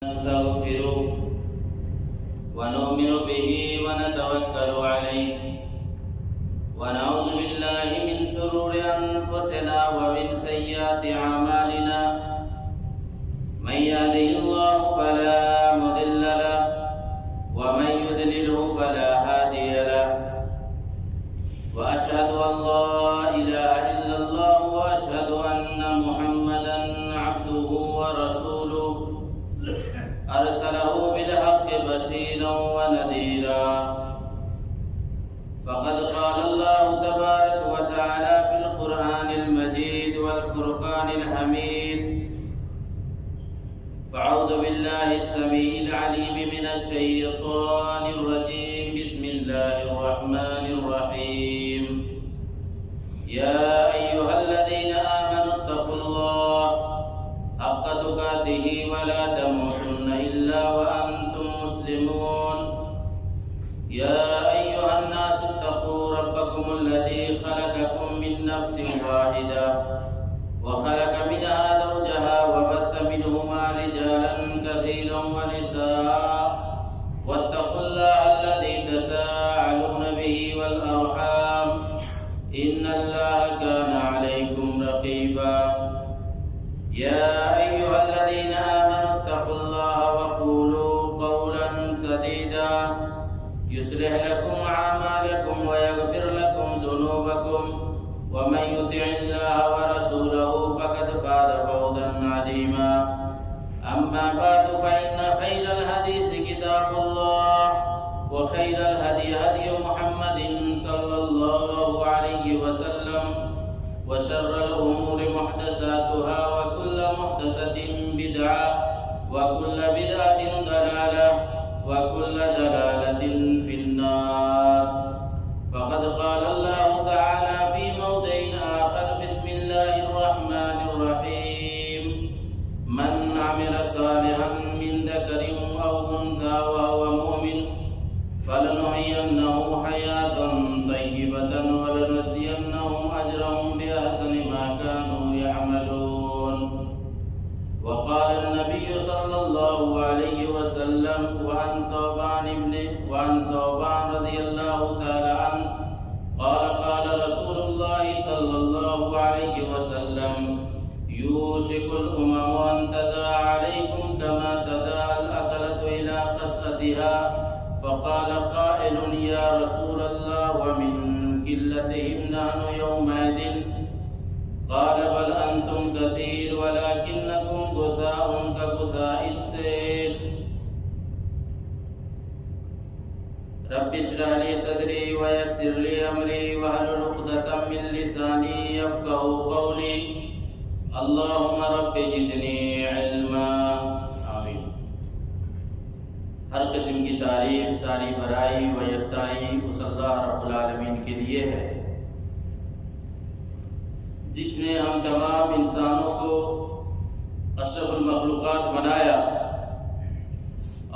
نستغفره ونؤمن به ونتوكل عليه ونعوذ بالله من شرور أنفسنا ومن سيئات أعمالنا من يهده الله فلا مضل له ومن يضلله فلا هادي له وأشهد أن لا إله إلا الله وأشهد أن محمدا عبده ورسوله أرسله بالحق بشيرا ونذيرا فقد قال الله تبارك وتعالى في القرآن المجيد والفرقان الحميد فأعوذ بالله السميع العليم من الشيطان الرجيم بسم الله الرحمن الرحيم يا أيها الذين آمنوا اتقوا الله حق تقاته ولا تموتن إلا وأنتم مسلمون يا أيها الناس اتقوا ربكم الذي خلقكم من نفس واحدة وخلق منها زوجها وبث منهما رجالا كثيرا ونساء واتقوا الله الذي تساءلون به والأرحام إن الله كان عليكم رقيبا يا أيها الذين آمنوا اتقوا الله وقولوا قولا سديدا يصلح لكم أعمالكم ويغفر لكم ذنوبكم ومن يطع الله ورسوله فقد فاز فوزا عظيما أما بعد فإن خير الحديث كتاب الله وخير الهدي هدي محمد صلى الله عليه وسلم وشر الأمور محدثاتها وكل محدثة بدعة وكل بدعة ضلالة وكل ضلالة في النار فقد قال الله تعالى في موضع آخر بسم الله الرحمن الرحيم من عمل صالحا من ذكر أو أنثى وهو مؤمن فلنحيينه حياة طيبة ولنجزينهم أجرهم بأحسن ما كانوا يعملون وقال النبي صلى الله عليه وسلم وعن ثوبان رضي الله تعالى عنه قال قال رسول الله صلى الله عليه وسلم يوشك الأمم أن تداعى عليكم كما تداعى الأكلة إلى قصعتها فقال قائل يا رسول الله ومن قلتهم نحن يومئذ قال بل أنتم كثير ولكنكم غثاء كغثاء السيل رب اشرح لي صدري ويسر لي أمري واحلل عقدة من لساني يفقهوا قولي اللهم رب زدني علما آمین۔ ہر قسم کی تعریف ساری برائی و یکتائی اس اللہ رب العالمین کے لیے ہے جس نے ہم تمام انسانوں کو اشرف المخلوقات بنایا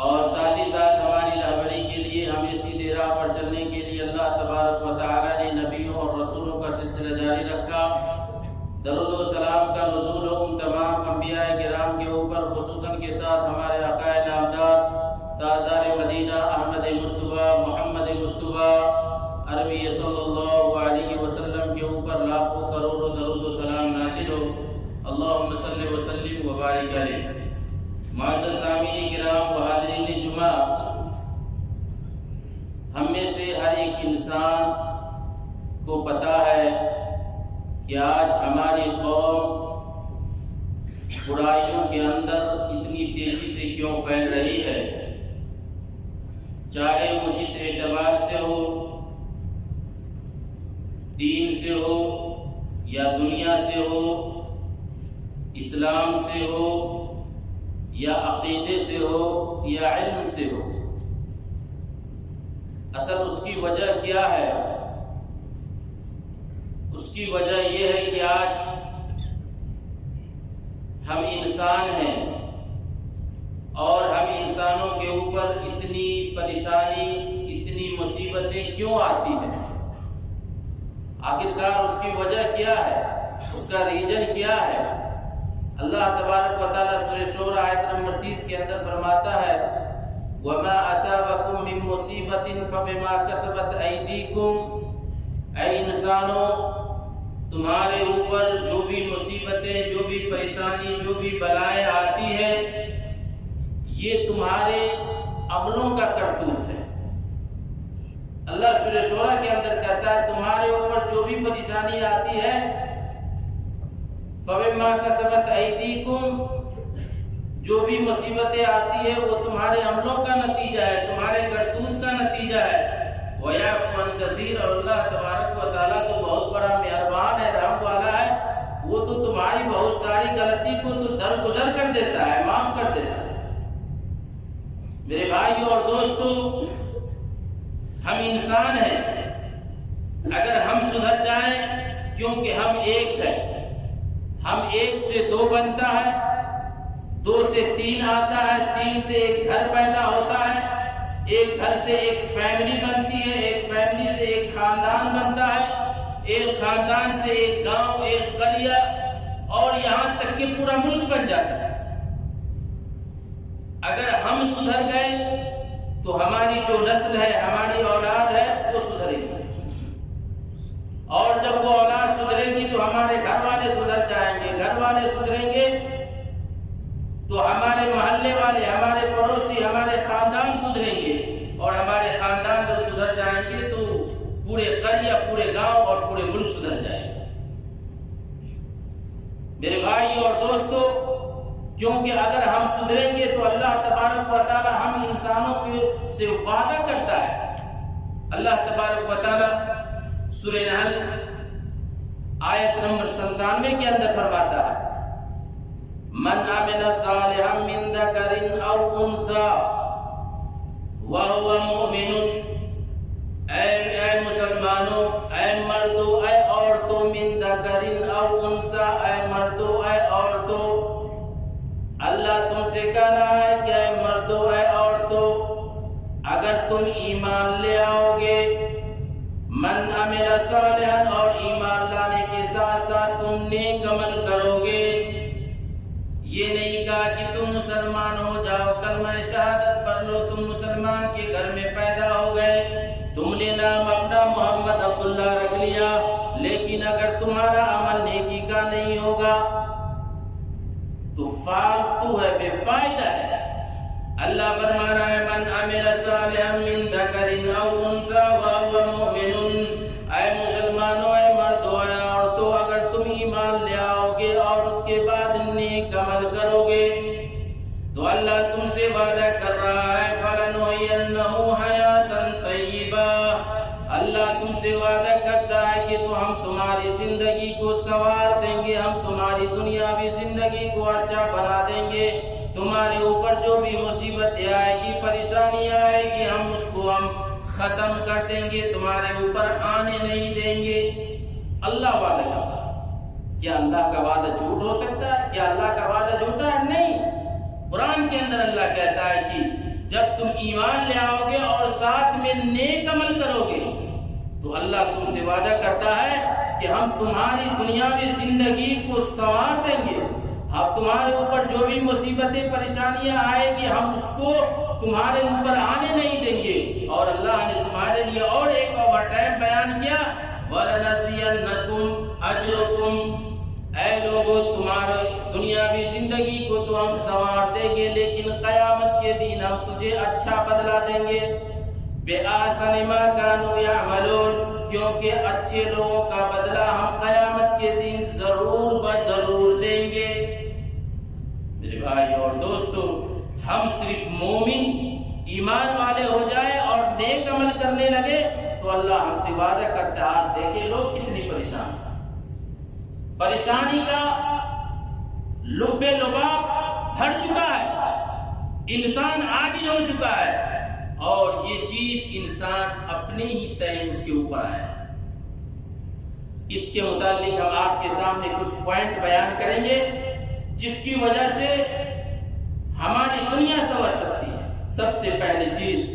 اور ساتھ ہی ساتھ ہماری رہبری کے لیے ہمیں سیدھے راہ پر چلنے کے لیے اللہ تبارک و تعالی نے نبیوں اور رسولوں کا سلسلہ جاری رکھا۔ درود و سلام کا نزول حکم تمام انبیاء کرام کے اوپر خصوصاً کے ساتھ ہمارے آقائے نامدار تاجدار مدینہ احمد مصطفیٰ محمد مصطفیٰ عربی صلی اللہ علیہ وسلم کے اوپر لاکھوں کروڑوں درود و سلام نازل ہو۔ اللہم صلی وسلم وبارک علیہ۔ معزز سامعین کرام و حاضرین جمعہ، ہم میں سے ہر ایک انسان کو پتہ ہے کہ آج ہماری قوم برائیوں کے اندر اتنی تیزی سے کیوں پھیل رہی ہے، چاہے وہ جس اعتبار سے ہو، دین سے ہو یا دنیا سے ہو، اسلام سے ہو یا عقیدے سے ہو یا علم سے ہو۔ اصل اس کی وجہ کیا ہے؟ اس کی وجہ یہ ہے کہ آج ہم انسان ہیں اور ہم انسانوں کے اوپر اتنی پریشانی، اتنی مصیبتیں کیوں آتی ہیں؟ آخرکار اس کی وجہ کیا ہے؟ اس کا ریجن کیا ہے؟ اللہ تبارک و تعالیٰ سورہ شورى آیت نمبر 30 کے اندر فرماتا ہے وَمَا أَصَابَكُم مِّن مُّصِيبَةٍ فَبِمَا كَسَبَتْ أَيْدِيكُمْ، اے انسانوں تمہارے اوپر جو بھی مصیبتیں، جو بھی پریشانی، جو بھی بلائیں آتی ہے یہ تمہارے عملوں کا کرتوت ہے۔ اللہ سورہ شورى کے اندر کہتا ہے تمہارے اوپر جو بھی پریشانی آتی ہے فَبِمَا كَسَبَتْ أَيْدِيكُمْ، جو بھی مصیبتیں آتی ہے وہ تمہارے عملوں کا نتیجہ ہے، تمہارے کرتوت کا نتیجہ ہے۔ وَيَعْفُو عَنْ كَثِيرٍ، اور اللہ تبارک و تعالیٰ تو بہت بڑا مہربان ہے، رحم والا ہے، وہ تو تمہاری بہت ساری غلطی کو تو درگزر کر دیتا ہے، معاف کر دیتا ہے۔ میرے بھائیو اور دوستو، ہم انسان ہیں، اگر ہم سدھر جائیں، کیونکہ ہم ایک ہیں، ہم 1 سے 2 بنتا ہے، 2 سے 3 آتا ہے، 3 سے ایک گھر پیدا ہوتا ہے، ایک گھر سے ایک فیملی بنتی ہے، ایک فیملی سے ایک خاندان بنتا ہے، ایک خاندان سے ایک گاؤں، ایک قریہ، اور یہاں تک کہ پورا ملک بن جاتا ہے۔ اگر ہم سدھر گئے تو ہماری جو نسل ہے، ہماری اولاد ہے، وہ سدھرے گی، اور جب وہ اولاد سدھرے گی تو ہمارے گھر والے سدھر جائیں گے، گھر والے سدھریں گے تو ہمارے محلے والے، ہمارے پڑوسی، ہمارے خاندان سدھریں گے، اور ہمارے خاندان جب سدھر جائیں گے تو پورے قریہ، پورے گاؤں اور پورے ملک سدھر جائے گا۔ میرے بھائی اور دوستو، کیونکہ اگر ہم سدھریں گے تو اللہ تبارک و تعالی ہم انسانوں سے وعدہ کرتا ہے۔ اللہ تبارک و تعالی سورہ نحل آیت نمبر 97 کے اندر فرماتا ہے من عمل صالحا من ذکر او انثى وهو مؤمن، اے مسلمانوں، اے مردوں، اے عورتوں، من ذکر او انثى، اے مردوں، اے عورتوں، اللہ تم سے کہہ رہا ہے کہ اے مردوں، اے عورتوں، اگر تم ایمان لے آؤ گے، من عمل صالحا، اور ایمان لانے کے ساتھ ساتھ تم نیک عمل کرو گے، یہ نہیں کہا کہ تم مسلمان ہو جاؤ، کلمہ شہادت پڑھ لو، تم مسلمان کے گھر میں پیدا ہو گئے، تم نے نام اپنا محمد عبداللہ رکھ لیا، لیکن اگر تمہارا عمل نیکی کا نہیں ہوگا تو فالتو ہے، بے فائدہ ہے۔ اللہ فرما رہا ہے من عمل صالحا من ذکر او انثى وهو مؤمن، اے مسلمانوں، اے مردوں، اے عورتوں، اگر تم ایمان لے آؤ گے اور اس کے بعد نیک عمل کرو گے تو اللہ تم سے وعدہ کر رہا ہے فَلَنُحْيِيَنَّهُ حَيَاةً طَيِّبَةً، اللہ تم سے وعدہ کرتا ہے کہ تو ہم تمہاری زندگی کو سنوار دیں گے، ہم تمہاری دنیاوی زندگی کو اچھا بنا دیں گے، تمہارے اوپر جو بھی مصیبتیں آئے گی، پریشانی آئے گی، ہم اس کو ختم کر دیں گے، تمہارے اوپر آنے نہیں دیں گے۔ اللہ وعدہ کرتا ہے، کیا اللہ کا وعدہ جھوٹ ہو سکتا ہے؟ کیا اللہ کا وعدہ جھوٹا ہے؟ نہیں۔ قرآن کے اندر اللہ کہتا ہے کہ جب تم ایمان لے آؤ گے اور ساتھ میں نیک عمل کرو گے تو اللہ تم سے وعدہ کرتا ہے کہ ہم تمہاری دنیاوی زندگی کو سنوار دیں گے، اب تمہارے اوپر جو بھی مصیبتیں پریشانیاں آئے گی ہم اس کو تمہارے اوپر آنے نہیں دیں گے۔ اور اللہ نے تمہارے لیے اور ایک اوور ٹائم بیان کیا وَلَنَجْزِيَنَّكُمْ أَجْرَكُمْ، اے لوگو تمہاری دنیاوی زندگی کو تو ہم سنوار دیں گے، لیکن قیامت کے دن ہم تجھے اچھا بدلہ دیں گے، بِأَحْسَنِ مَا كَانُوا يَعْمَلُونَ، کیونکہ اچھے لوگوں کا بدلہ ہم قیامت کے دن ضرور بضرور دیں گے۔ میرے بھائی اور دوستو، ہم صرف مومن ایمان والے ہو جائیں اور نیک عمل کرنے لگے تو اللہ ہم سے وعدہ کرتا ہے۔ آپ دیکھیں لوگ کتنی پریشان ہیں، پریشانی کا لب لباب بھر چکا ہے، انسان عاجز ہو چکا ہے، اور یہ چیز انسان اپنے ہی تئیں اس کے اوپر آیا ہے۔ اس کے متعلق ہم آپ کے سامنے کچھ پوائنٹ بیان کریں گے جس کی وجہ سے ہماری دنیا سنور سکتی ہے۔ سب سے پہلی چیز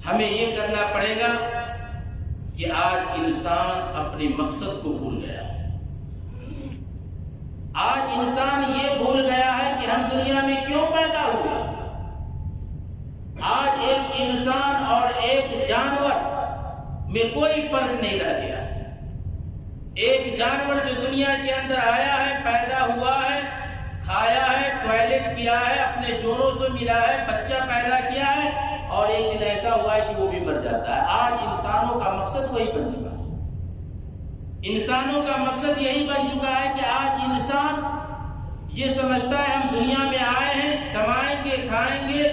ہمیں یہ کرنا پڑے گا کہ آج انسان اپنے مقصد کو بھول گیا۔ آج انسان یہ بھول گیا ہے کہ ہم دنیا میں کیوں پیدا ہوئے۔ آج ایک انسان اور ایک جانور میں کوئی فرق نہیں رہ گیا۔ ایک جانور جو دنیا کے اندر آیا ہے، پیدا ہوا ہے، کھایا ہے، ٹوائلٹ کیا ہے، اپنے جوڑوں سے ملا ہے، بچہ پیدا کیا ہے، اور ایک دن ایسا ہوا ہے کہ وہ بھی مر جاتا ہے۔ آج انسانوں کا مقصد وہی بن چکا ہے۔ انسانوں کا مقصد یہی بن چکا ہے کہ آج انسان یہ سمجھتا ہے ہم دنیا میں آئے ہیں، کمائیں گے، کھائیں گے،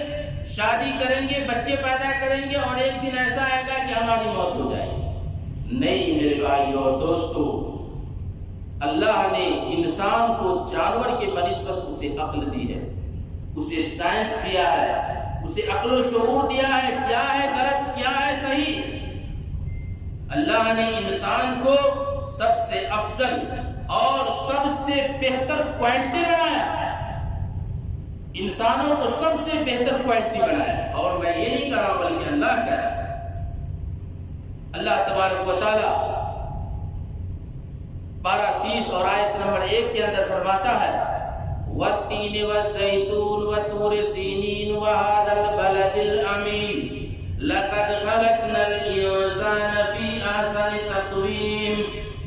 شادی کریں گے، بچے پیدا کریں گے، اور ایک دن ایسا آئے گا کہ ہماری موت ہو جائے گی۔ نہیں میرے بھائیو اور دوستو، اللہ نے انسان کو جانور کے بنسبت اسے عقل دی ہے، اسے سائنس دیا ہے، اسے عقل و شعور دیا ہے، کیا ہے غلط، کیا ہے صحیح۔ اللہ نے انسان کو سب سے افضل اور سب سے بہتر کوالٹی بنایا، انسانوں کو سب سے بہتر کوالٹی بنایا، اور میں یہ نہیں کہا بلکہ اللہ کہہ رہا ہے۔ اللہ تبارک و تعالی پارہ 30 اور آیت نمبر 1 کے اندر فرماتا ہے وَالتِّينِ وَالزَّيْتُونِ وَطُورِ سِينِينَ وَهَذَا الْبَلَدِ الْأَمِينِ لَقَدْ خَلَقْنَا الْإِنسَانَ فِي أَحْسَنِ تَقْوِيمٍ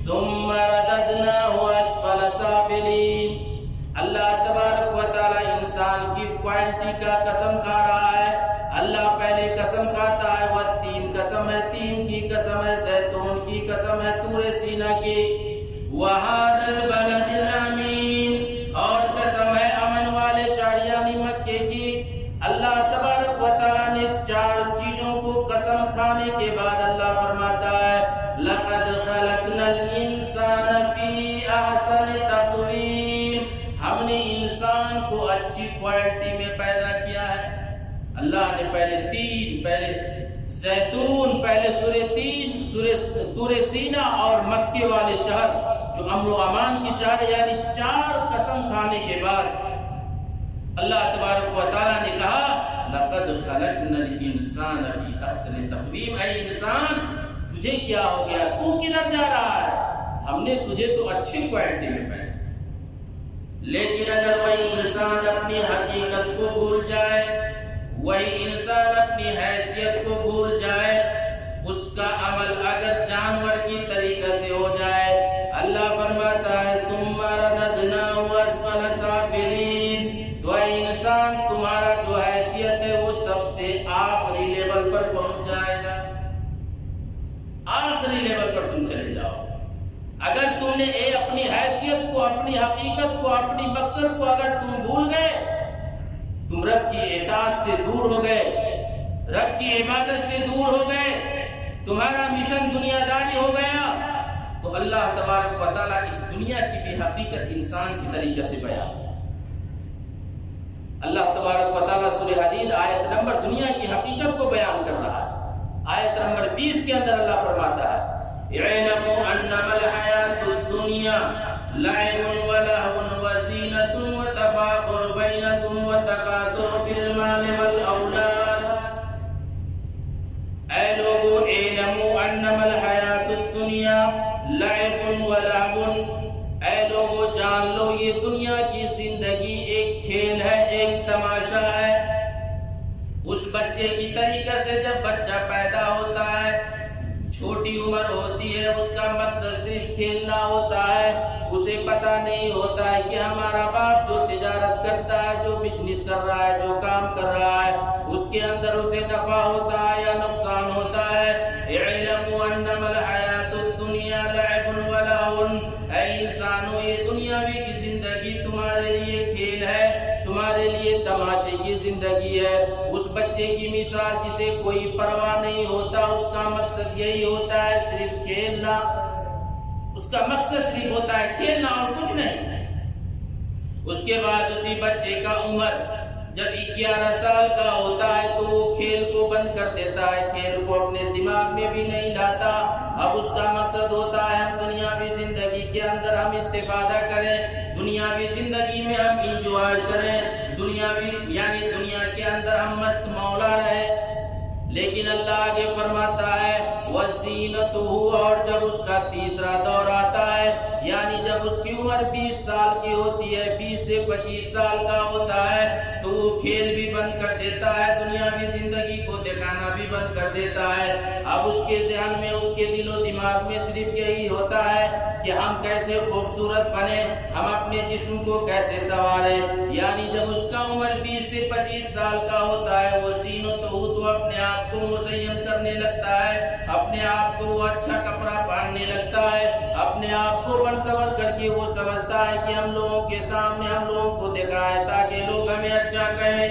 ثُمَّ رَدَدْنَاهُ أَسْفَلَ سَافِلِينَ۔ اللہ تبارک و تعالی انسان کی کوالٹی کا قسم کھا رہا ہے۔ اللہ پہلے قسم کھاتا ہے، والتین قسم ہے، تین کی قسم ہے، زیتون کی قسم ہے، طور سینا کی، وَهَذَا الْبَلَدِ الْأَمِينِ، اور قسم ہے امن والے شہر یعنی مکے کی۔ اللہ تبارک و تعالی نے 4 چیزوں کو قسم کھانے کے بعد اللہ فرماتا ہے لَقَدْ خَلَقْنَا الْإِنسَانَ فِي أَحْسَنِ تَقْوِيمٍ، ہم نے انسان کو اچھی کوالٹی میں پیدا کیا ہے۔ اللہ نے پہلے زیتون، پہلے سورہ طور سینا اور مکے والے شہر جو امن و امان کی شہر، یعنی 4 قسم کھانے کے بعد اللہ تبارک و تعالیٰ نے کہا لَقَدْ خَلَقْنَا الْإِنسَانَ فِي أَحْسَنِ تَقْوِيمٍ، اے انسان تجھے کیا ہو گیا، تو کدھر جا رہا ہے، ہم نے تجھے تو اچھی کوالٹی میں پیدا۔ لیکن اگر وہی انسان اپنی حقیقت کو بھول جائے، وہی انسان اپنی حیثیت کو بھول جائے، اس کا عمل اگر جانور کی طریقے سے ہو جائے، اللہ فرماتا ہے ثُمَّ رَدَدْنَاهُ أَسْفَلَ سَافِلِينَ، تو اے انسان تمہارا جو حیثیت ہے وہ سب سے آخری لیول پر پہنچ جائے گا، آخری لیول پر تم چلے جاؤ۔ اگر تم نے اپنی حیثیت کو، اپنی حقیقت کو، اپنی مقصد کو اگر تم بھول گئے، تم رب کی اطاعت سے دور ہو گئے، رب کی عبادت سے دور ہو گئے، تمہارا مشن دنیا داری ہو گیا، تو اللہ تبارک و تعالیٰ اس دنیا کی بھی حقیقت انسان کی طریقے سے بیان۔ اللہ تبارک و تعالیٰ سورہ حدید آیت نمبر دنیا کی حقیقت کو بیان کر رہا ہے۔ آیت نمبر 20 کے اندر اللہ فرماتا ہے اعلموا انما الحیاۃ الدنیا لعب ولہو وزینۃ وتفاخر بینکم وتکاثر فی المال والاولاد۔ اے لوگو اعلموا انما الحیاۃ الدنیا لعب ولہو، اے لوگو جان لو یہ دنیا کی زندگی ایک کھیل ہے، ایک تماشا ہے۔ اس بچے کی طریقے سے جب بچہ پیدا ہوتا ہے، چھوٹی عمر ہوتی ہے، اس کا مقصد صرف کھیلنا ہوتا ہے، اسے پتہ نہیں ہوتا ہے کہ ہمارا باپ جو تجارت کرتا ہے، جو بزنس کر رہا ہے، جو کام کر رہا ہے، اس کے اندر اسے نفع ہوتا ہے یا نقصان ہوتا ہے۔ اعلموا انما الحیاۃ الدنیا لعب ولہو، اے انسانوں یہ دنیاوی کی زندگی تمہارے لیے کھیل ہے، تمہارے لیے تماشے کی زندگی ہے۔ اس بچے کی مثال جسے کوئی پرواہ نہیں ہوتا، اس کا مقصد یہی ہوتا ہے صرف کھیلنا، اس کا مقصد صرف ہوتا ہے کھیلنا اور کچھ نہیں۔ اس کے بعد اسی بچے کا عمر جب 11 سال کا ہوتا ہے تو وہ کھیل کو بند کر دیتا ہے، کھیل کو اپنے دماغ میں بھی نہیں لاتا۔ اب اس کا مقصد ہوتا ہے ہم دنیاوی زندگی کے اندر ہم استفادہ کریں، دنیاوی زندگی میں ہم انجوائے کریں، دنیاوی یعنی دنیا کے اندر ہم مست مولا رہیں۔ لیکن اللہ آگے فرماتا ہے وَزِينَتُهُ، اور جب اس کا تیسرا دور آتا ہے یعنی جب اس کی عمر 20 سال کی ہوتی ہے، 20 سے 25 سال کا ہوتا ہے، تو وہ کھیل بھی بند کر دیتا ہے، دنیاوی زندگی کو دکھانا بھی بند کر دیتا ہے۔ اب اس کے ذہن میں، اس کے دل و دماغ میں صرف یہی ہوتا ہے کہ ہم کیسے خوبصورت بنے، ہم اپنے جسم کو کیسے سنواریں۔ یعنی جب اس کا عمر 20 سے 25 سال کا ہوتا ہے، وہ زینت ہو تو اپنے آپ کو مزین کرنے لگتا ہے، اپنے آپ کو وہ اچھا کپڑا پہننے لگتا ہے، اپنے آپ کو بن سور کر کے وہ سمجھتا ہے کہ ہم لوگوں کے سامنے ہم لوگوں کو دکھائے تاکہ لوگ ہمیں اچھا کہیں۔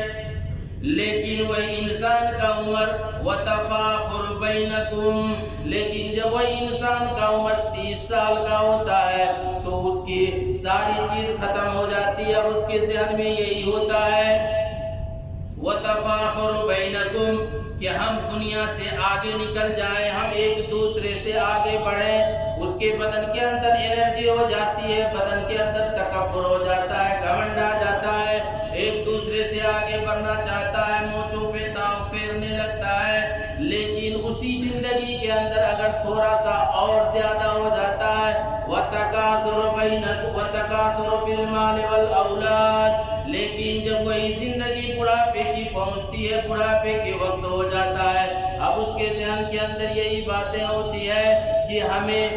لیکن وہی انسان کا عمر وَتَفَاخُرُ بَيْنَكُمْ، لیکن جب وہی انسان کا عمر 30 سال کا ہوتا ہے تو اس کی ساری چیز ختم ہو جاتی ہے۔ اب اس کے ذہن میں یہی ہوتا ہے وَتَفَاخُرُ بَيْنَكُمْ کہ ہم دنیا سے آگے نکل جائیں، ہم ایک دوسرے سے آگے بڑھیں۔ اس کے بدن کے اندر انرجی ہو جاتی ہے، بدن کے اندر تکبر ہو جاتا ہے، گھمنڈ آ جاتا ہے، ایک دوسرے سے آگے بڑھنا چاہتا ہے، مونچھوں پہ تاؤ پھیرنے لگتا ہے۔ لیکن اسی زندگی کے اندر اگر تھوڑا سا اور زیادہ ہو جاتا ہے وَتَكَاثُرُ فِي الْمَالِ وَالْأَوْلَادِ، لیکن جب وہی زندگی بڑھاپے کی پہنچتی ہے، بڑھاپے کے وقت ہو جاتا ہے، اب اس کے ذہن کے اندر یہی باتیں ہوتی ہے کہ ہمیں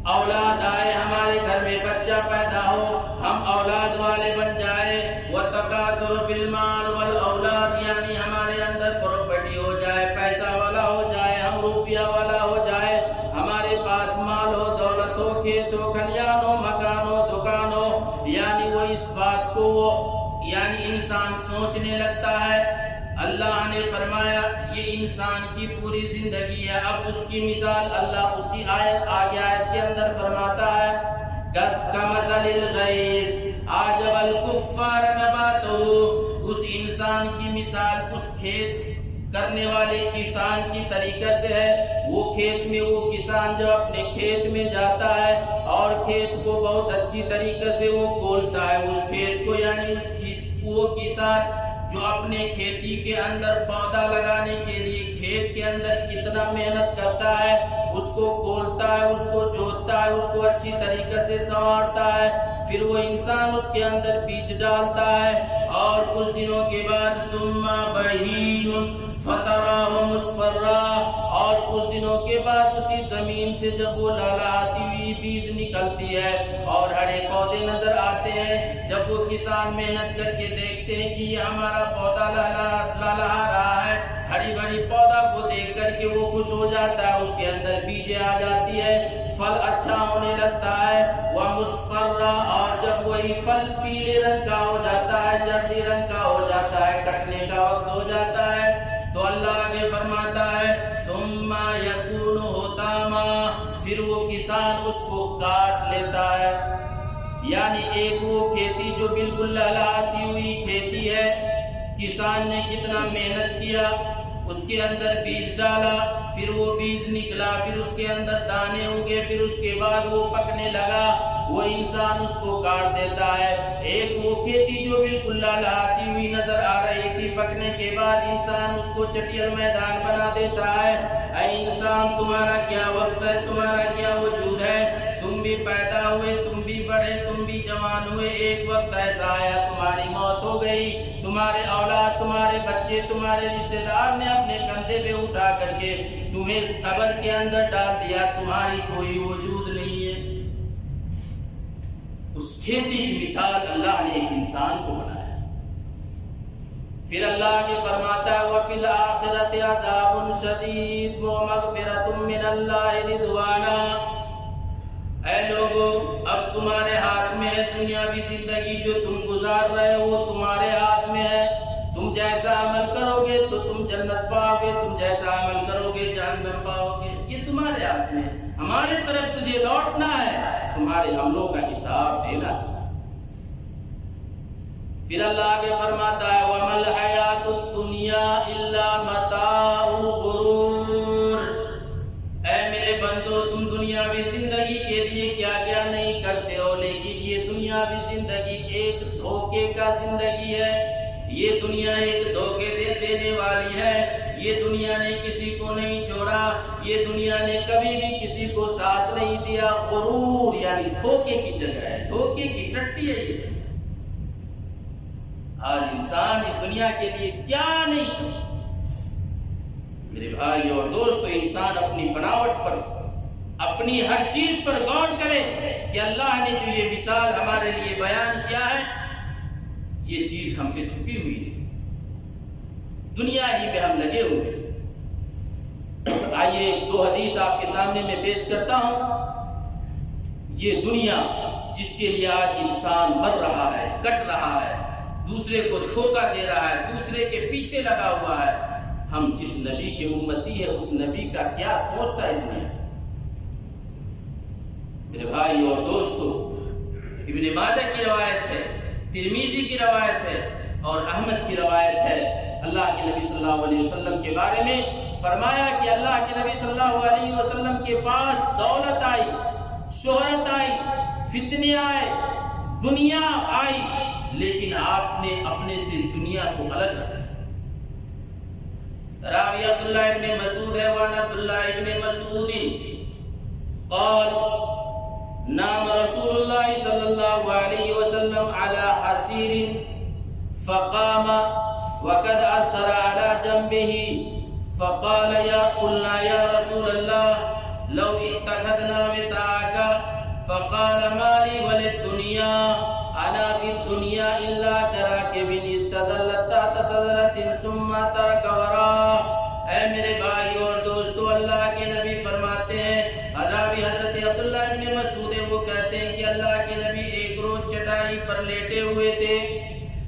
اولاد آئے، ہمارے گھر میں بچہ پیدا ہو، ہم اولاد والے بن جائے۔ وَتَكَاثُرُ فِي الْمَالِ وَالْأَوْلَادِ، یعنی ہمارے اندر پراپرٹی ہو جائے، پیسہ والا ہو جائے، ہم روپیہ والا ہو جائے، ہمارے پاس مال ہو، دولت ہو، کھیت ہو، کھلیان ہو، مکان ہو، دکان ہو۔ یعنی وہ اس بات کو یعنی انسان سوچنے لگتا ہے۔ اللہ نے فرمایا یہ انسان کی پوری زندگی ہے۔ اب اس کی مثال اللہ اسی آگے آیت کے اندر فرماتا ہے کَمَثَلِ الْغَيْثِ أَعْجَبَ الْكُفَّارَ نَبَاتُهُ، اس انسان کی مثال اس کھیت کرنے والے کسان کی طریقہ سے ہے۔ وہ کھیت میں، وہ کسان جب اپنے کھیت میں جاتا ہے اور کھیت کو بہت اچھی طریقے سے وہ کھولتا ہے اس کھیت کو، یعنی وہ کسان جو اپنے کھیتی کے اندر پودا لگانے کے لیے کھیت کے اندر کتنا محنت کرتا ہے، اس کو کھولتا ہے، اس کو جوتتا ہے، اس کو اچھی طریقے سے سنوارتا ہے، پھر وہ انسان اس کے اندر بیج ڈالتا ہے اور کچھ دنوں کے بعد ثم بہین فتراہ مصفرا، اور کچھ دنوں کے بعد اسی زمین سے جب وہ لہلہاتی ہوئی بیج نکلتی ہے اور ہرے پودے نظر آتے ہیں، جب وہ کسان محنت کر کے دیکھتے ہیں کہ یہ ہمارا پودا لہلہا رہا ہے، ہری بھری پودا کو دیکھ کر کے وہ خوش ہو جاتا ہے، اس کے اندر بیجیں آ جاتی ہے، پھل اچھا ہونے لگتا ہے۔ وَمُصْفَرًّا، اور جب وہی پھل پیلے رنگ کا ہو جاتا ہے، زردی رنگ کا ہو جاتا ہے، کٹنے کا وقت ہو جاتا ہے، تو اللہ آگے فرماتا ہے ثُمَّ يَكُونُ حُطَامًا، پھر وہ کسان اس کو کاٹ لیتا ہے۔ یعنی ایک وہ کھیتی جو بالکل لہلہاتی ہوئی کھیتی ہے، کسان نے کتنا محنت کیا، اس کے اندر بیج ڈالا، پھر وہ بیج نکلا، پھر اس کے اندر دانے اگے، پھر اس کے بعد وہ پکنے لگا، وہ انسان اس کو کاٹ دیتا ہے۔ ایک وہ کھیتی جو بالکل لہلہاتی ہوئی نظر آ رہی تھی، پکنے کے بعد انسان اس کو چٹیل میدان بنا دیتا ہے۔ اے انسان، تمہارا کیا وقت ہے، تمہارا کیا وجود ہے، تم بھی پیدا ہوئے، تم بھی بڑے، تم بھی جوان ہوئے، ایک وقت ایسا آیا تمہاری موت ہو گئی، تمہارے اولاد، تمہارے بچے، تمہارے رشتہ دار نے اپنے کندھے پہ اٹھا کر کے تمہیں قبر کے اندر ڈال دیا، تمہاری کوئی وجود نہیں ہے۔ اس کھیتی کی مثال اللہ نے ایک انسان کو بنایا۔ پھر اللہ نے فرماتا ہے وَفِي الْآخِرَةِ عَذَابٌ شَدِيدٌ وَمَغْفِرَةٌ مِّنَ اللَّهِ رِضْوَانًا، اے لوگو، اب تمہارے ہاتھ میں ہے دنیاوی زندگی جو تم گزار رہے ہو، وہ تمہارے ہاتھ میں ہے۔ تم جیسا عمل کرو گے تو تم جنت پاؤ گے، تم جیسا عمل کرو گے جہنم پاؤ گے، یہ تمہارے ہاتھ میں ہے۔ ہمارے طرف تجھے لوٹنا ہے، تمہارے عملوں کا حساب دینا ہے۔ پھر اللہ آگے فرماتا ہے وَمَا الْحَيَاةُ الدُّنْيَا إِلَّا مَتَاعُ الْغُرُورِ، اے میرے بندو، تم دنیاوی زندگی کے لیے کیا کیا نہیں کرتے ہو، لیکن یہ دنیاوی زندگی ایک دھوکے کا زندگی ہے، یہ دنیا ایک دھوکے دینے والی ہے، یہ دنیا نے کسی کو نہیں چھوڑا، یہ دنیا نے کبھی بھی کسی کو ساتھ نہیں دیا۔ غرور یعنی دھوکے کی جگہ ہے، دھوکے کی ٹٹی ہے یہ۔ آج انسان اس دنیا کے لیے کیا نہیں کرتا۔ میرے بھائی اور دوستو، انسان اپنی بناوٹ پر، اپنی ہر چیز پر غور کرے کہ اللہ نے جو یہ مثال ہمارے لیے بیان کیا ہے، یہ چیز ہم سے چھپی ہوئی ہے، دنیا ہی میں ہم لگے ہوئے ہیں۔ آئیے 2 حدیث آپ کے سامنے میں پیش کرتا ہوں۔ یہ دنیا جس کے لیے آج انسان مر رہا ہے، کٹ رہا ہے، دوسرے کو دھوکہ دے رہا ہے، دوسرے کے پیچھے لگا ہوا ہے، ہم جس نبی کے امتی ہے اس نبی کا کیا سوچتا ہے دنیا؟ میرے بھائی اور دوستو، ابن ماجہ کی روایت ہے، ترمذی کی روایت ہے اور احمد کی روایت ہے۔ اللہ کے نبی صلی اللہ علیہ وسلم کے بارے میں فرمایا کہ اللہ کے نبی صلی اللہ علیہ وسلم کے پاس دولت آئی، شہرت آئی، فتنے آئے، دنیا آئی، لیکن آپ نے اپنے سے دنیا کو الگ رکھا۔ راوی عبداللہ ابن مسعود ہے، وعن عبداللہ ابن مسعود قال نام رسول اللہ صلی اللہ علیہ وسلم على حسیر فقام وقد اثر على جنبه فقال قلنا یا رسول اللہ لو اتخذنا متاعك فقال ما لي وللدنيا انا في الدنيا الا كراكب استظل تحت شجرة ثم ترك وراءه۔ اے میرے بھائی اور دوستو، اللہ کے نبی فرماتے ہیں، راوی حضرت عبداللہ ابن مسعود وہ کہتے ہیں کہ اللہ کے نبی ایک روز چٹائی پر لیٹے ہوئے تھے۔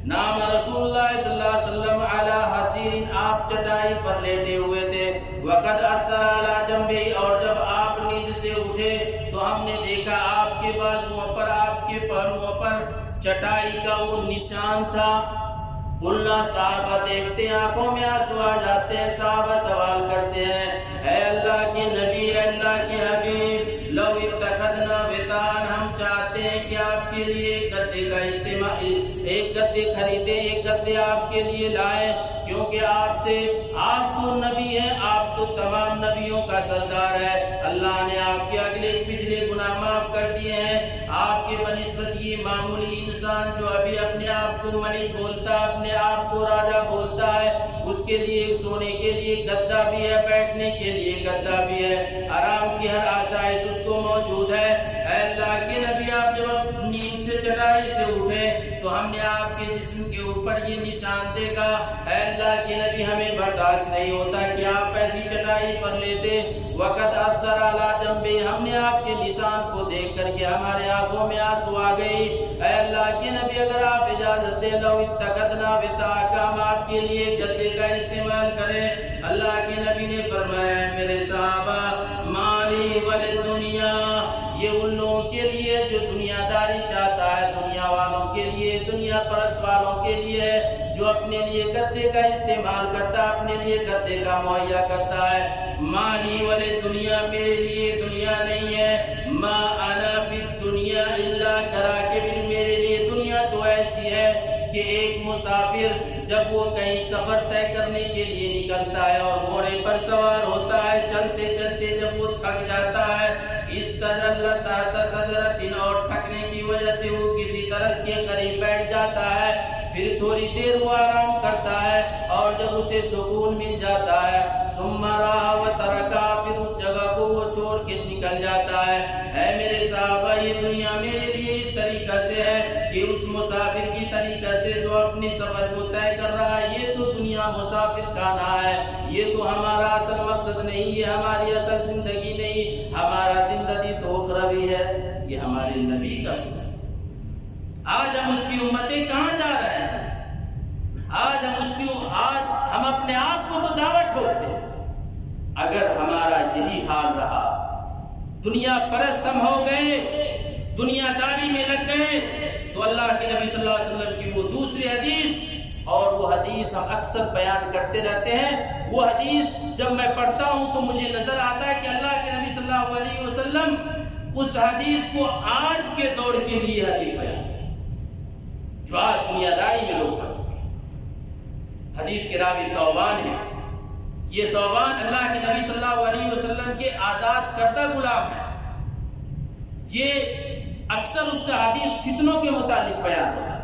نام رسول اللہ صلی اللہ علیہ وسلم علی حسیر، آپ چٹائی پر لیٹے ہوئے تھے۔ وقد اثر علی جنبہ، اور جب آپ نیند سے اٹھے تو ہم نے دیکھا آپ کے بازوؤں پر، آپ کے پہلوؤں پر چٹائی کا وہ نشان تھا۔ قلنا، صحابہ دیکھتے ہیں آنکھوں میں آنسو آ جاتے ہیں، صحابہ سوال کرتے ہیں، اے اللہ کے نبی، اے اللہ کے حبیب، لو اتخذنا وطان، ہم چاہتے ہیں کہ آپ کے لیے ایک گدے کا استعمال، ایک گدے خریدے، ایک گدے آپ کے لیے لائے، کیونکہ آپ تو نبی ہیں، آپ تو تمام نبیوں کا سردار ہے، اللہ نے آپ کے اگلے پچھلے گناہ معاف کر دیے ہیں، آپ کے بنسبت یہ معمولی انسان جو ابھی اپنے آپ کو ملک بولتا ہے، اپنے آپ کو راجہ بولتا ہے، اس کے لیے سونے کے لیے گدا بھی ہے، بیٹھنے کے لیے گدا بھی ہے، آرام کی ہر آسائش اس کو موجود ہے۔ اے اللہ کے نبی، آپ جب نیند سے چٹائی سے اٹھے تو ہم نے آپ کے جسم کے اوپر یہ نشان دیکھا، اے اللہ کے نبی، ہمیں برداشت نہیں ہوتا کہ آپ ایسی چٹائی پر لیتے۔ وقت اثر علی جنبہ، ہم نے آپ کے نشان کو دیکھ کر کے ہمارے آنکھوں میں آنسو آ گئی۔ اے اللہ کے نبی، اگر آپ اجازت دیں، لو اتخذنا وطاءک، ہم آپ کے لیے گدے کا استعمال کریں۔ اللہ کے نبی نے فرمایا، میرے صحابہ، مالی وللدنیا، یہ ان لوگوں کے لیے جو دنیا داری چاہتا ہے، دنیا والوں کے لیے، دنیا پرست والوں کے لیے، جو اپنے لیے گدے کا استعمال کرتا ہے، اپنے لیے گدے کا مہیا کرتا ہے۔ مالی وللدنیا، میرے لیے دنیا نہیں ہے۔ ما انا فی الدنیا الا کراکب، میرے لیے دنیا تو ایسی ہے کہ ایک مسافر جب وہ کہیں سفر طے کرنے کے لیے نکلتا ہے اور گھوڑے پر سوار ہوتا ہے، چلتے چلتے جب وہ تھک جاتا ہے، استظل تحت شجرۃ، اور تھکنے کی وجہ سے وہ کسی درخت کے قریب بیٹھ جاتا ہے، پھر تھوڑی دیر وہ آرام کرتا ہے اور جب اسے سکون مل جاتا ہے، ثم راح وترکا، پھر اس جگہ کو وہ چھوڑ کے نکل جاتا ہے۔ اے میرے صحابہ، یہ دنیا میرے لیے اس طریقہ سے ہے کہ اس مسافر کی طریقہ سے جو اپنے سفر کو طے کر رہا ہے، یہ تو دنیا مسافر کا نام ہے، یہ تو ہمارا اصل مقصد نہیں، یہ ہماری اصل زندگی نہیں، ہمارا زندگی تو اخروی ہے۔ یہ ہمارے نبی کا سوچ۔ آج ہم اس کی امتیں کہاں جا رہے ہیں؟ آج ہم اپنے آپ کو تو دعوت ٹھوکتے ہیں۔ اگر ہمارا یہی حال رہا، دنیا پرست ہم ہو گئے، دنیا داری میں لگ گئے، تو اللہ کے نبی صلی اللہ علیہ وسلم کی وہ دوسری حدیث، اور وہ حدیث ہم اکثر بیان کرتے رہتے ہیں، وہ حدیث جب میں پڑھتا ہوں تو مجھے نظر آتا ہے کہ اللہ کے نبی صلی اللہ علیہ وسلم اس حدیث کو آج کے دور کے لیے حدیث بیان کرتے ہیں، جو آج دنیا داری میں لوگ پڑھتے ہیں۔ حدیث کے راوی ثوبان ہیں، یہ ثوبان اللہ کے نبی صلی اللہ علیہ وسلم کے آزاد کردہ غلام ہے. یہ اکثر اس کا حدیث فتنوں کے متعلق بیان ہوتا ہے.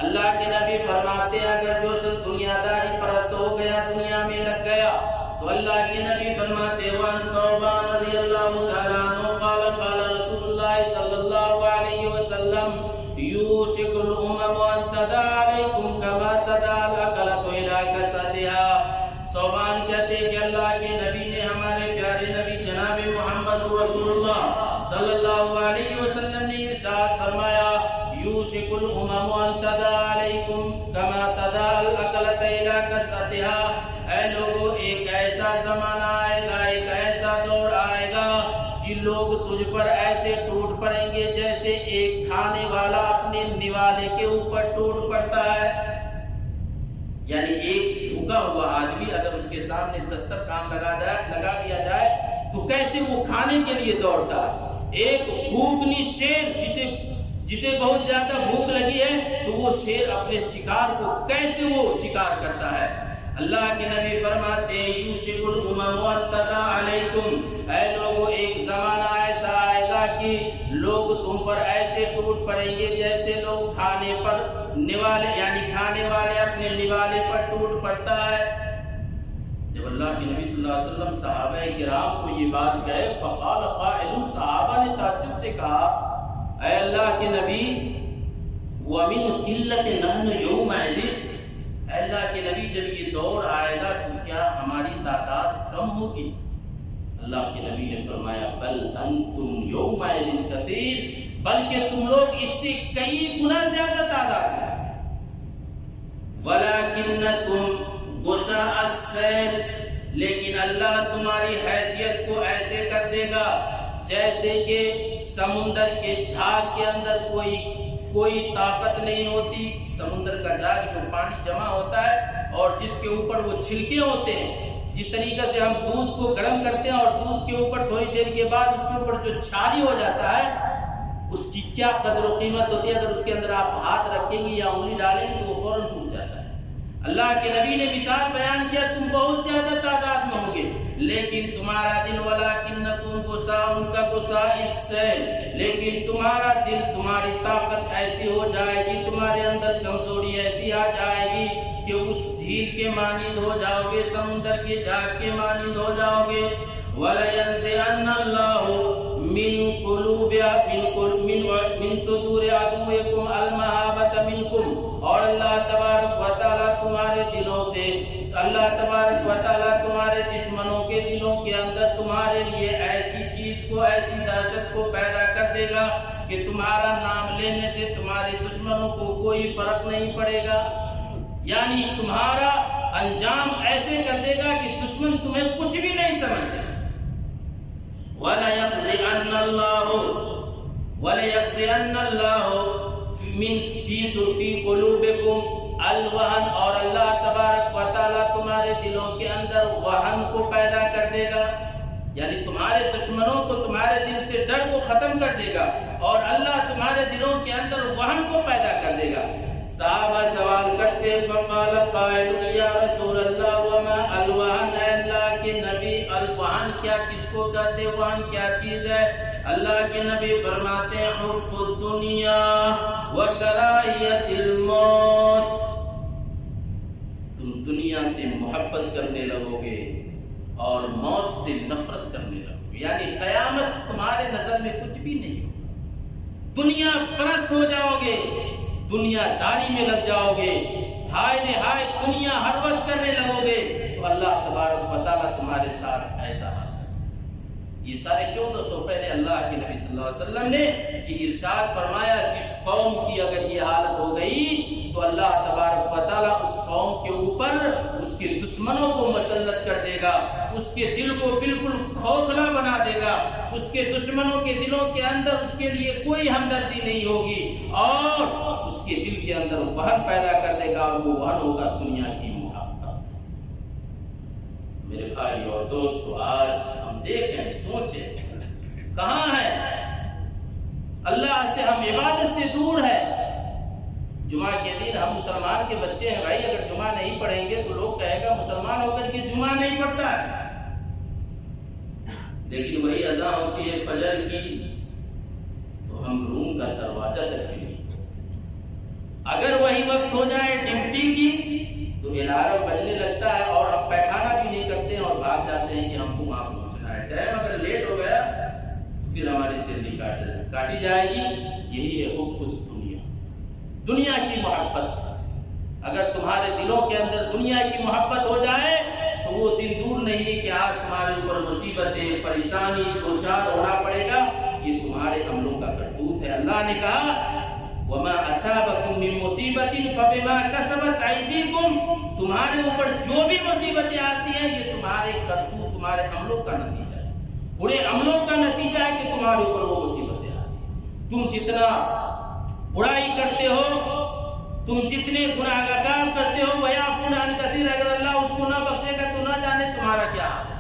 اللہ کے نبی فرماتے ہیں اگر جو شخص دنیا داری پرست ہو گیا، دنیا میں لگ گیا، تو اللہ کے نبی فرماتے وان ثوبان رضی اللہ تعالیٰ عنہ قال قال رسول اللہ صلی اللہ علیہ وسلم یوشک الامم ان تدع علیکم کما تدع الاکلۃ الی کسدها. ثوبان کہتے ہیں کہ اللہ کے نبی نے، ہمارے پیارے نبی جناب محمد رسول اللہ صلی اللہ علیہ وسلم نے ارشاد فرمایا یوشک الامم ان تدع علیکم کما تدع الاکلۃ الی کسدها. اے لوگو، ایک ایسا زمانہ آئے گا، ایک ایسا دور آئے گا کہ لوگ تجھ پر ایسے ٹوٹ پڑیں گے جیسے ایک کھانے والا اپنے نوالے کے اوپر ٹوٹ پڑتا ہے. یعنی ایک بھوکا ہوا آدمی اگر اس کے سامنے دسترخوان لگا دیا جائے تو کیسے وہ کھانے کے لیے دوڑتا ہے. ایک بھوکنی شیر جسے بہت زیادہ بھوک لگی ہے تو وہ شیر اپنے شکار کو کیسے وہ شکار کرتا ہے. اللہ کے نبی فرماتے یوشک الامم ان تدع علیکم، اے لوگو ایک زمانہ ایسا آئے گا کہ لوگ تم پر ایسے ٹوٹ پڑیں گے جیسے لوگ کھانے پر نوالے، یعنی کھانے والے اپنے نوالے پر ٹوٹ پڑتا ہے. جب اللہ کے نبی صلی اللہ علیہ وسلم صحابہ کرام کو یہ بات کہے فقال قائل، صحابہ نے تعجب سے کہا اے اللہ کے نبی ومن قلت نحن یومئذ، اے اللہ کے نبی جب یہ دور آئے گا تو کیا ہماری تعداد کم ہوگی؟ اللہ کے نبی نے فرمایا بل انتم یومئذ کثیر، بلکہ تم لوگ اس سے کئی گنا زیادہ تعداد ہے. ولکنکم غثاء السیل، لیکن اللہ تمہاری حیثیت کو ایسے کر دے گا جیسے کہ سمندر کے جھاگ کے اندر کوئی طاقت نہیں ہوتی. سمندر کا جھاگ جو پانی جمع ہوتا ہے اور جس کے اوپر وہ چھلکے ہوتے ہیں، جس طریقے سے ہم دودھ کو گرم کرتے ہیں اور دودھ کے اوپر تھوڑی دیر کے بعد اس کے اوپر جو چھالی ہو جاتا ہے اس کی کیا قدر و قیمت ہوتی ہے. اگر اس کے اندر آپ ہاتھ رکھیں گے یا انگلی ڈالیں گے تو وہ فوراً ٹوٹ جاتا ہے. اللہ کے نبی نے مثال بیان کیا تم بہت زیادہ تعداد میں ہوں گے لیکن تمہارا دل ولکنکم غثاء کا غثاء السیل، لیکن تمہارا دل، تمہاری طاقت ایسی ہو جائے گی، تمہارے اندر کمزوری ایسی آ جائے گی کہ اس جھیل کے مانند ہو جاؤ گے، سمندر کے جھاگ کے مانند ہو جاؤ گے. وَلَيَنزِعَنَّ اللَّهُ مِن قُلُوبِ مِن صُدُورِ عَدُوِّكُمْ الْمَهَابَةَ مِنْكُمْ، اور اللہ تبارک و تعالیٰ تمہارے دلوں سے، اللہ تبارک و تعالیٰ تمہارے دشمنوں کے دلوں کے اندر تمہارے لیے ایسی چیز کو، ایسی دہشت کو پیدا کر دے گا کہ تمہارا نام لینے سے تمہارے دشمنوں کو کوئی فرق نہیں پڑے گا. یعنی تمہارا انجام ایسے کر دے گا کہ دشمن تمہیں کچھ بھی نہیں سمجھے. وَلَيَقْذِئَنَّ اللَّهُ فِي قُلُوبِكُمْ الْوَهْنَ، اور اللہ تبارک و تعالیٰ تمہارے دلوں کے اندر وہن کو پیدا کر دے گا. یعنی تمہارے دشمنوں کو، تمہارے دل سے ڈر کو ختم کر دے گا اور اللہ تمہارے دلوں کے اندر وہن کو پیدا کر دے گا. صحابہ سوال کرتے فقال قائل یا رسول اللہ وما الوہن، اے اللہ کے نبی الوہن کیا، کس کو کہتے، وہن کیا چیز ہے؟ اللہ کے نبی فرماتے ہیں حب الدنیا وکراہیت الموت، تم دنیا سے محبت کرنے لگو گے اور موت سے نفرت کرنے لگو گے. یعنی قیامت تمہارے نظر میں کچھ بھی نہیں ہوگا، دنیا پرست ہو جاؤ گے، دنیا داری میں لگ جاؤ گے، ہائے نہائے دنیا ہر وقت کرنے لگو گے تو اللہ تبارک و تعالیٰ تمہارے ساتھ ایسا حال کرتا ہے. یہ سارے 1400 پہلے اللہ کے نبی صلی اللہ علیہ وسلم نے یہ ارشاد فرمایا جس قوم کی اگر یہ حالت ہو گئی تو اللہ تبارک و تعالیٰ اس قوم کے اوپر اس کے دشمنوں کو مسلط کر دے گا، اس کے دل کو بالکل کھوکھلا بنا دے گا، اس کے دشمنوں کے دلوں کے اندر اس کے لیے کوئی ہمدردی نہیں ہوگی اور اس کے دل کے اندر وہن پیدا کر دے گا اور وہ وہن ہوگا دنیا کی محبت. میرے بھائی اور دوستو، آج ہم دیکھیں، سوچیں کہاں ہے اللہ سے، ہم عبادت سے دور ہے. جمعہ کے دن ہم مسلمان کے بچے ہیں بھائی، اگر جمعہ نہیں پڑھیں گے تو لوگ کہے گا مسلمان ہو کر کے جمعہ لیکن وہی اذان ہوتی ہے فجر کی تو ہم روم کا دروازہ تک بھی نہیں، اگر وہی وقت ہو جائے ڈیوٹی کی تو الارم بجنے لگتا ہے اور ہم پیخانہ بھی نہیں کرتے ہیں اور بھاگ جاتے ہیں کہ ہم کو وہاں پہنچنا ہے۔ ٹائم اگر لیٹ ہو گیا تو پھر ہماری سیلری کاٹی جائے گی۔ یہی ہے حب الدنیا، دنیا کی محبت۔ اگر تمہارے دلوں کے اندر دنیا کی محبت ہو جائے تو وہ دن دور نہیں ہے کہ آج تمہارے اوپر مصیبتیں، پریشانی دوچار ہونا پڑے گا۔ یہ تمہارے عملوں کا کرتوت ہے۔ اللہ نے کہا وَمَا أَصَابَكُم مِّن مُّصِيبَةٍ فَبِمَا كَسَبَتْ أَيْدِيكُمْ، تمہارے اوپر جو بھی مصیبتیں آتی ہیں یہ تمہارے کرتوت، تمہارے عملوں کا نتیجہ ہے، برے عملوں کا نتیجہ ہے کہ تمہارے اوپر وہ مصیبتیں آتی ہیں۔ تم جتنا برائی کرتے ہو، تم جتنے گناہ گار کرتے ہو، وَيَعْفُونَ عَنْ كَثِيرٍ، اگر اللہ اس کو نہ بخشے گا تو نہ جانے تمہارا کیا حال ہے۔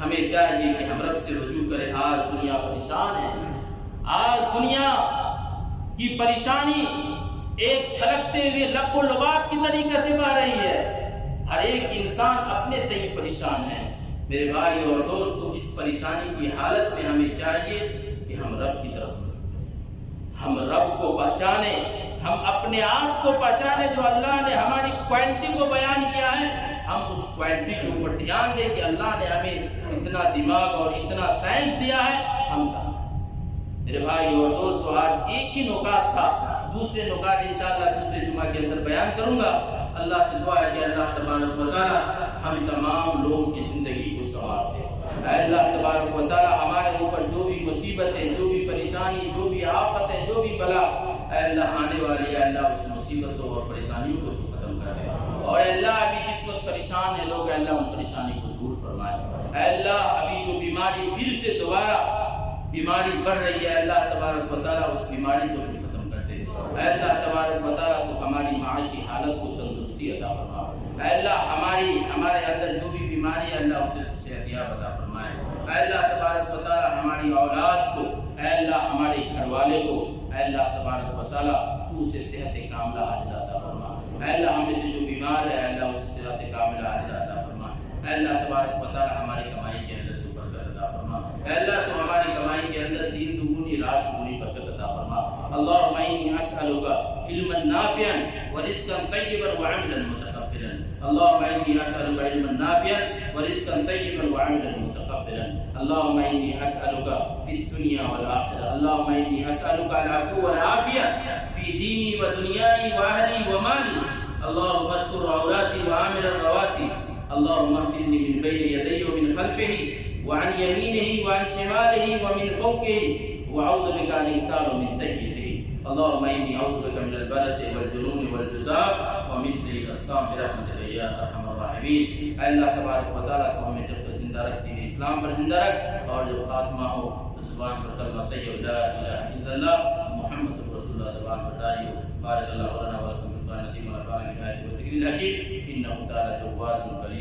ہمیں چاہیے کہ ہم رب سے رجوع کریں۔ آج دنیا پریشان ہے، آج دنیا کی پریشانی ایک چھلکتے ہوئے لب و لباب کی طریقے سے بہ رہی ہے۔ ہر ایک انسان اپنے تئیں پریشان ہے۔ میرے بھائی اور دوستو، اس پریشانی کی حالت میں ہمیں چاہیے کہ ہم رب کی طرف رجوع کریں، ہم رب کو پہچانیں، ہم اپنے آپ کو پہچانیں جو اللہ نے ہماری کوالٹی کو بیان کیا ہے۔ ہم اس کوالٹی کے اوپر دھیان دیں کہ اللہ نے ہمیں اتنا دماغ اور اتنا سائنس دیا ہے، ہم کہاں۔ میرے بھائی اور دوستو، آج ایک ہی نکات تھا، دوسرے نکات انشاءاللہ دوسرے جمعہ کے اندر بیان کروں گا۔ اللہ سے دعا ہے کہ اللہ تبارک و تعالی ہم تمام لوگوں کی زندگی کو سنوار دے۔ اے اللہ تبارک و تعالی ہمارے اوپر جو بھی مصیبتیں، جو بھی پریشانی، جو بھی آفتیں، جو بھی بلا اے اللہ آنے والی ہے، اللہ اس مصیبتوں اور پریشانیوں کو تو ختم کر دے۔ اور اے اللہ ابھی جس وقت پریشان ہیں لوگ، اے اللہ ان پریشانی کو دور فرمائے۔ اے اللہ ابھی جو بیماری پھر سے دوبارہ بیماری بڑھ رہی ہے، اللہ تبارک و تعالیٰ اس بیماری کو بھی ختم کر دے۔ اے اللہ تبارک و تعالیٰ تو ہماری معاشی حالت کو تندرستی عطا فرما۔ اے اللہ ہمارے اندر جو بھی بیماری ہے اللہ اسے صحت عطا فرمائے۔ اے اللہ تبارک و تعالیٰ ہماری اولاد کو، اے اللہ ہمارے گھر والے کو، اے اللہ تبارک و تعالیٰ تو اسے صحت کاملہ عاجلہ عطا فرما۔ اے اللہ ہم میں سے جو بیمار ہے اے اللہ اسے صحت کاملہ عاجلہ عطا فرما۔ اے اللہ تبارک و تعالیٰ ہماری کمائی کے اندر تو برکت عطا فرما۔ اے اللہ تو ہماری کمائی کے اندر دین دگنی رات چگنی برکت عطا فرما۔ اللہم انی اسألک علما نافعا ورزقا طیبا وعملا متقبلا۔ اللہم انی اسألک علما نافعا ورزقا طیبا وعملا متقبلا۔ اللہم انی اسألک فی الدنیا والآخرہ۔ اللہم انی اسألک العفو والعافیہ فی دینی و دنیای و اہلی و مالی۔ اللہم استر عوراتی وعامل الرواتی۔ اللہم اغفرنی من بین یدی ومن خلفہ وعن يمينه وعن شماله ومن فوقه وأعوذ بك أن يغتال من تحته۔ اللهم إني أعوذ بك من البرص والجنون والجذام ومن سيء الأسقام برحمتك يا أرحم الراحمين۔ اے اللہ تبارک و تعالیٰ تو ہمیں جب تک زندہ رکھ دین اسلام پر زندہ رکھ، اور جب خاتمہ ہو تو زبان پر کلمہ طیب لا الہ الا اللہ محمد رسول اللہ زبان پر جاری ہو۔ بارک اللہ لنا ولکم فی القرآن العظیم ونفعنا بالآیات والذکر الحکیم، انہ تعالی جواد کریم۔